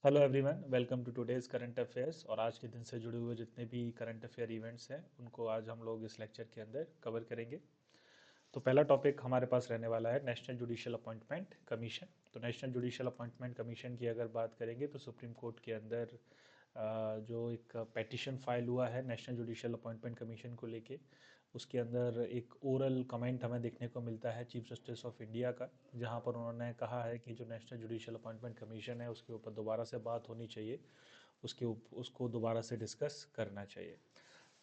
Hello everyone, welcome to today's current affairs. और आज के दिन से जुड़े हुए जितने भी करंट अफेयर इवेंट्स हैं उनको आज हम लोग इस लेक्चर के अंदर कवर करेंगे। तो पहला टॉपिक हमारे पास रहने वाला है नेशनल जुडिशियल अपॉइंटमेंट कमीशन। तो नेशनल जुडिशियल अपॉइंटमेंट कमीशन की अगर बात करेंगे तो सुप्रीम कोर्ट के अंदर जो एक पेटिशन फाइल हुआ है नेशनल जुडिशियल अपॉइंटमेंट कमीशन को लेके, उसके अंदर एक ओरल कमेंट हमें देखने को मिलता है चीफ जस्टिस ऑफ इंडिया का, जहां पर उन्होंने कहा है कि जो नेशनल जुडिशियल अपॉइंटमेंट कमीशन है उसके ऊपर दोबारा से बात होनी चाहिए, उसको दोबारा से डिस्कस करना चाहिए।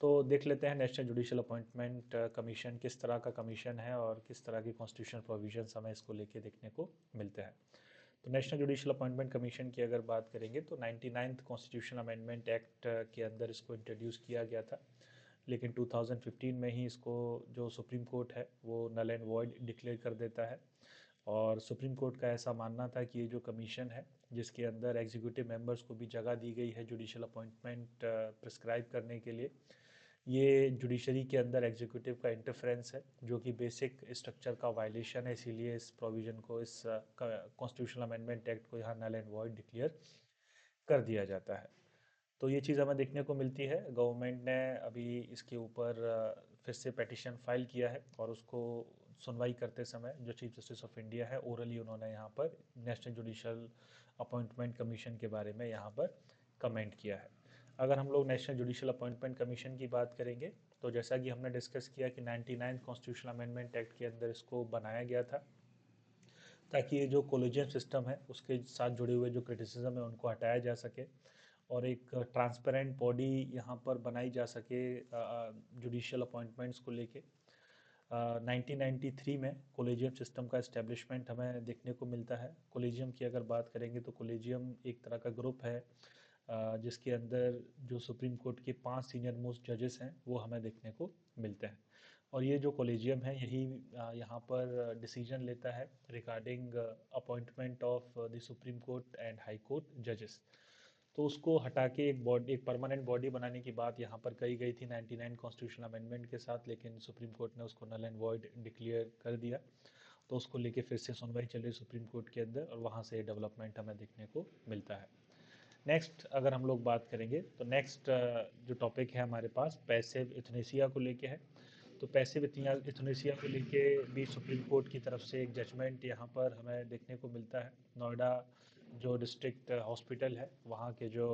तो देख लेते हैं नेशनल जुडिशियल अपॉइंटमेंट कमीशन किस तरह का कमीशन है और किस तरह की कॉन्स्टिट्यूशनल प्रोविजंस हमें इसको लेके देखने को मिलते हैं। तो नेशनल जुडिशियल अपॉइंटमेंट कमीशन की अगर बात करेंगे तो 99th कॉन्स्टिट्यूशनल अमेंडमेंट एक्ट के अंदर इसको इंट्रोड्यूस किया गया था, लेकिन 2015 में ही इसको जो सुप्रीम कोर्ट है वो नल एंड वॉइड डिक्लेयर कर देता है। और सुप्रीम कोर्ट का ऐसा मानना था कि ये जो कमीशन है जिसके अंदर एग्जीक्यूटिव मेंबर्स को भी जगह दी गई है जुडिशियल अपॉइंटमेंट प्रिस्क्राइब करने के लिए, ये जुडिशरी के अंदर एग्जीक्यूटिव का इंटरफेरेंस है जो कि बेसिक स्ट्रक्चर का वायलेशन है। इसीलिए इस प्रोविजन को, इस कॉन्स्टिट्यूशनल अमेंडमेंट एक्ट को यहाँ नल एंड वॉइड डिक्लेयर कर दिया जाता है। तो ये चीज़ हमें देखने को मिलती है। गवर्नमेंट ने अभी इसके ऊपर फिर से पिटीशन फाइल किया है और उसको सुनवाई करते समय जो चीफ जस्टिस ऑफ इंडिया है ओरली उन्होंने यहाँ पर नेशनल जुडिशियल अपॉइंटमेंट कमीशन के बारे में यहाँ पर कमेंट किया है। अगर हम लोग नेशनल जुडिशियल अपॉइंटमेंट कमीशन की बात करेंगे तो जैसा कि हमने डिस्कस किया कि 99 कॉन्स्टिट्यूशनल अमेंडमेंट एक्ट के अंदर इसको बनाया गया था ताकि ये जो कोलिजियम सिस्टम है उसके साथ जुड़े हुए जो क्रिटिसिज्म है उनको हटाया जा सके और एक ट्रांसपेरेंट बॉडी यहाँ पर बनाई जा सके जुडिशियल अपॉइंटमेंट्स को लेके। 1993 में कोलेजियम सिस्टम का इस्टेब्लिशमेंट हमें देखने को मिलता है। कोलेजियम की अगर बात करेंगे तो कोलेजियम एक तरह का ग्रुप है जिसके अंदर जो सुप्रीम कोर्ट के 5 सीनियर मोस्ट जजेस हैं वो हमें देखने को मिलते हैं। और ये जो कोलेजियम है यही यहाँ पर डिसीजन लेता है regarding appointment of the supreme court and high court जजेस। तो उसको हटा के एक परमानेंट बॉडी बनाने की बात यहाँ पर कही गई थी 99 कॉन्स्टिट्यूशनल अमेंडमेंट के साथ, लेकिन सुप्रीम कोर्ट ने उसको नल एंड वॉइड डिक्लेयर कर दिया। तो उसको लेके फिर से सुनवाई चल रही सुप्रीम कोर्ट के अंदर और वहाँ से डेवलपमेंट हमें देखने को मिलता है। नेक्स्ट अगर हम लोग बात करेंगे तो नेक्स्ट जो टॉपिक है हमारे पास पैसिव इथनेसिया को लेके है। तो पैसिव इथनेसिया को लेके भी सुप्रीम कोर्ट की तरफ से एक जजमेंट यहाँ पर हमें देखने को मिलता है। नोएडा जो डिस्ट्रिक्ट हॉस्पिटल है वहाँ के जो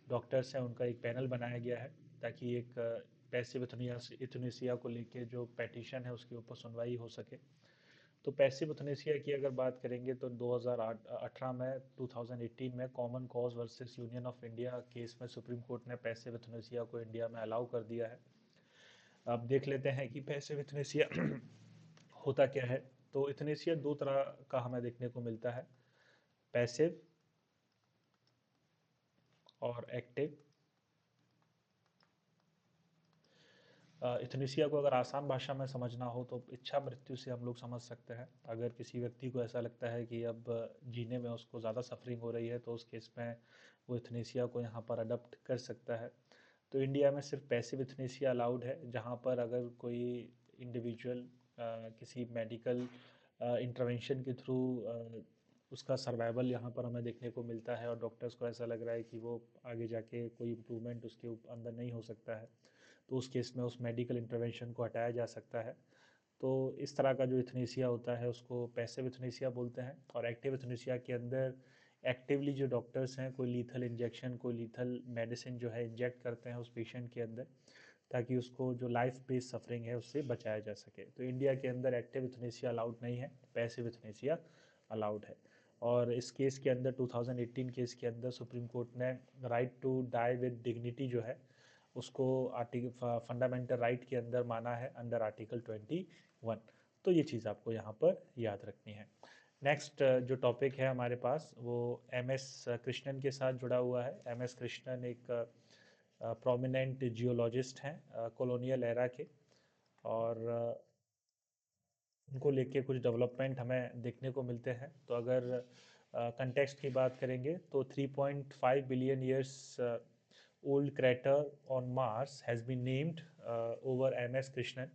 डॉक्टर्स हैं उनका एक पैनल बनाया गया है ताकि एक पैसिव इथनेसिया को लेके जो पेटिशन है उसके ऊपर सुनवाई हो सके। तो पैसिव यूथनेसिया की अगर बात करेंगे तो 2018 में 2018 में common cause versus union of India case में सुप्रीम कोर्ट ने पैसिव यूथनेसिया को इंडिया में अलाउ कर दिया है। अब देख लेते हैं कि पैसिव यूथनेसिया होता क्या है। तो यूथनेसिया दो तरह का हमें देखने को मिलता है, पैसिव और एक्टिव। इथनेसिया को अगर आसान भाषा में समझना हो तो इच्छा मृत्यु से हम लोग समझ सकते हैं। अगर किसी व्यक्ति को ऐसा लगता है कि अब जीने में उसको ज़्यादा सफरिंग हो रही है तो उस केस में वो इथनेसिया को यहाँ पर अडॉप्ट कर सकता है। तो इंडिया में सिर्फ पैसिव इथनेसिया अलाउड है, जहाँ पर अगर कोई इंडिविजुअल किसी मेडिकल इंटरवेंशन के थ्रू उसका सर्वाइवल यहाँ पर हमें देखने को मिलता है और डॉक्टर्स को ऐसा लग रहा है कि वो आगे जाके कोई इम्प्रूवमेंट उसके अंदर नहीं हो सकता है, तो उस केस में उस मेडिकल इंटरवेंशन को हटाया जा सकता है। तो इस तरह का जो इथनेसिया होता है उसको पैसिव इथनेसिया बोलते हैं। और एक्टिव इथनेसिया के अंदर एक्टिवली जो डॉक्टर्स हैं कोई लीथल इंजेक्शन, कोई लीथल मेडिसिन जो है इंजेक्ट करते हैं उस पेशेंट के अंदर ताकि उसको जो लाइफ बेस्ड सफरिंग है उससे बचाया जा सके। तो इंडिया के अंदर एक्टिव इथनेसिया अलाउड नहीं है, पैसिव इथनेसिया अलाउड है। और इस केस के अंदर 2018 केस के अंदर सुप्रीम कोर्ट ने right to die with dignity जो है उसको आर्टिकल फंडामेंटल राइट के अंदर माना है अंडर आर्टिकल 21। तो ये चीज़ आपको यहाँ पर याद रखनी है। नेक्स्ट जो टॉपिक है हमारे पास वो एम एस कृष्णन के साथ जुड़ा हुआ है। एम एस कृष्णन एक प्रोमिनेंट जियोलॉजिस्ट हैं कॉलोनियल एरा के, और उनको लेके कुछ डेवलपमेंट हमें देखने को मिलते हैं। तो अगर कंटेक्स्ट की बात करेंगे तो 3.5 billion years old crater on Mars has been named over M S Krishnan.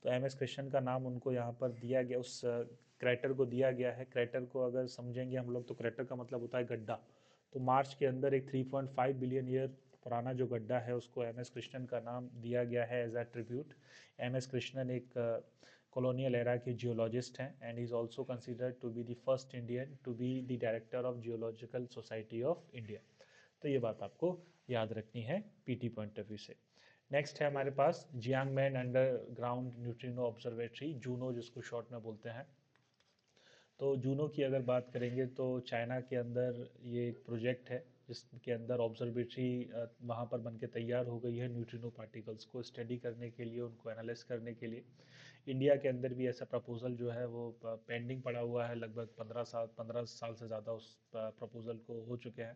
तो एम एस कृष्णन का नाम उनको यहाँ पर दिया गया, उस क्रैटर को दिया गया है। क्रैटर को अगर समझेंगे हम लोग तो क्रैटर का मतलब होता है गड्ढा। तो मार्च के अंदर एक 3.5 बिलियन ईयर पुराना जो गड्ढा है उसको एम एस कृष्णन का नाम दिया गया है as a tribute. M S Krishnan एक कॉलोनियल एरा के जियोलॉजिस्ट हैं and is also considered to be the first Indian to be the director of Geological Society of India. तो ये बात आपको याद रखनी है पीटी पॉइंट ऑफ व्यू से। नेक्स्ट है हमारे पास Jiangmen Underground Neutrino Observatory, Juno जिसको शॉर्ट में बोलते हैं। तो जूनो की अगर बात करेंगे तो चाइना के अंदर ये एक प्रोजेक्ट है जिसके अंदर ऑब्जर्वेटरी वहाँ पर बनके तैयार हो गई है न्यूट्रिनो पार्टिकल्स को स्टडी करने के लिए, उनको एनालाइज करने के लिए। इंडिया के अंदर भी ऐसा प्रपोजल जो है वो पेंडिंग पड़ा हुआ है, लगभग 15 साल से ज़्यादा उस प्रपोजल को हो चुके हैं।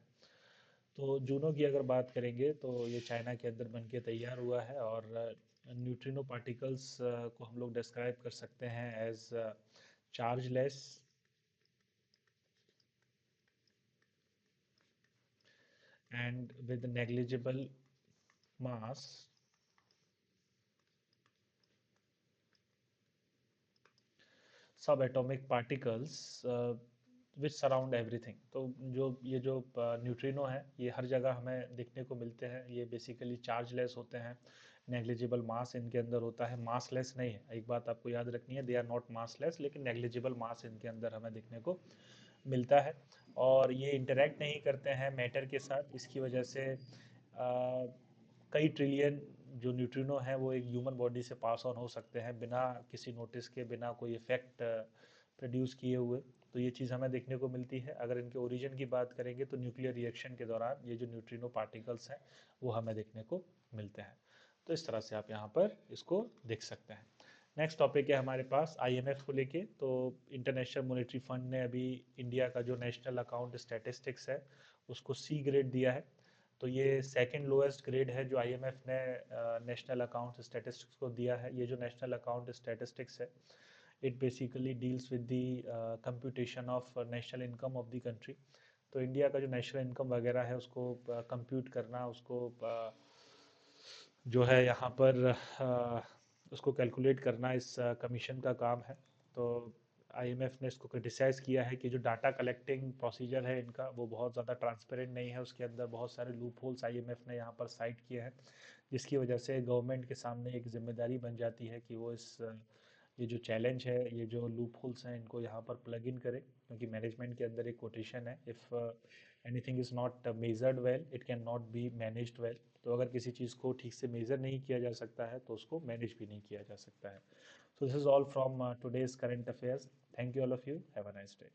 तो जूनो की अगर बात करेंगे तो ये चाइना के अंदर बन के तैयार हुआ है और न्यूट्रिनो पार्टिकल्स को हम लोग डिस्क्राइब कर सकते हैं as chargeless and with negligible mass subatomic particles which surround everything। तो जो न्यूट्रिनो है ये हर जगह हमें देखने को मिलते हैं। ये बेसिकली चार्जलेस होते हैं, नेग्लिजिबल मास इनके अंदर होता है, मासलेस नहीं है। एक बात आपको याद रखनी है, दे आर नॉट मासलेस, लेकिन नेग्लिजिबल मास इनके अंदर हमें देखने को मिलता है। और ये इंटरेक्ट नहीं करते हैं मैटर के साथ, इसकी वजह से कई ट्रिलियन जो न्यूट्रिनो हैं वो एक ह्यूमन बॉडी से पास ऑन हो सकते हैं बिना किसी नोटिस के, बिना कोई इफेक्ट प्रोड्यूस किए हुए। तो ये चीज़ हमें देखने को मिलती है। अगर इनके ओरिजिन की बात करेंगे तो न्यूक्लियर रिएक्शन के दौरान ये जो न्यूट्रिनो पार्टिकल्स हैं वो हमें देखने को मिलते हैं। तो इस तरह से आप यहाँ पर इसको देख सकते हैं। नेक्स्ट टॉपिक है हमारे पास आईएमएफ को लेके। तो इंटरनेशनल मॉनेटरी फंड ने अभी इंडिया का जो नेशनल अकाउंट स्टैटिस्टिक्स है उसको सी ग्रेड दिया है। तो ये सेकंड लोएस्ट ग्रेड है जो आईएमएफ ने नेशनल अकाउंट स्टैटिस्टिक्स को दिया है। ये जो नेशनल अकाउंट स्टैटिस्टिक्स है it basically deals with the computation of national income of the country. तो इंडिया का जो नेशनल इनकम वगैरह है उसको कंप्यूट करना, उसको जो है यहाँ पर उसको कैलकुलेट करना इस कमीशन का काम है। तो आईएमएफ ने इसको क्रिटिसाइज़ किया है कि जो डाटा कलेक्टिंग प्रोसीजर है इनका वो बहुत ज़्यादा ट्रांसपेरेंट नहीं है, उसके अंदर बहुत सारे लूप होल्स आईएमएफ ने यहाँ पर साइट किए हैं, जिसकी वजह से गवर्नमेंट के सामने एक जिम्मेदारी बन जाती है कि वो इस ये जो चैलेंज है, ये जो लूप होल्स हैं इनको यहाँ पर प्लग इन करे। क्योंकि मैनेजमेंट के अंदर एक कोटेशन है, if anything is not measured well it can not be managed well. तो अगर किसी चीज़ को ठीक से मेज़र नहीं किया जा सकता है तो उसको मैनेज भी नहीं किया जा सकता है। So this is all from today's current affairs. Thank you all of you. Have a nice day.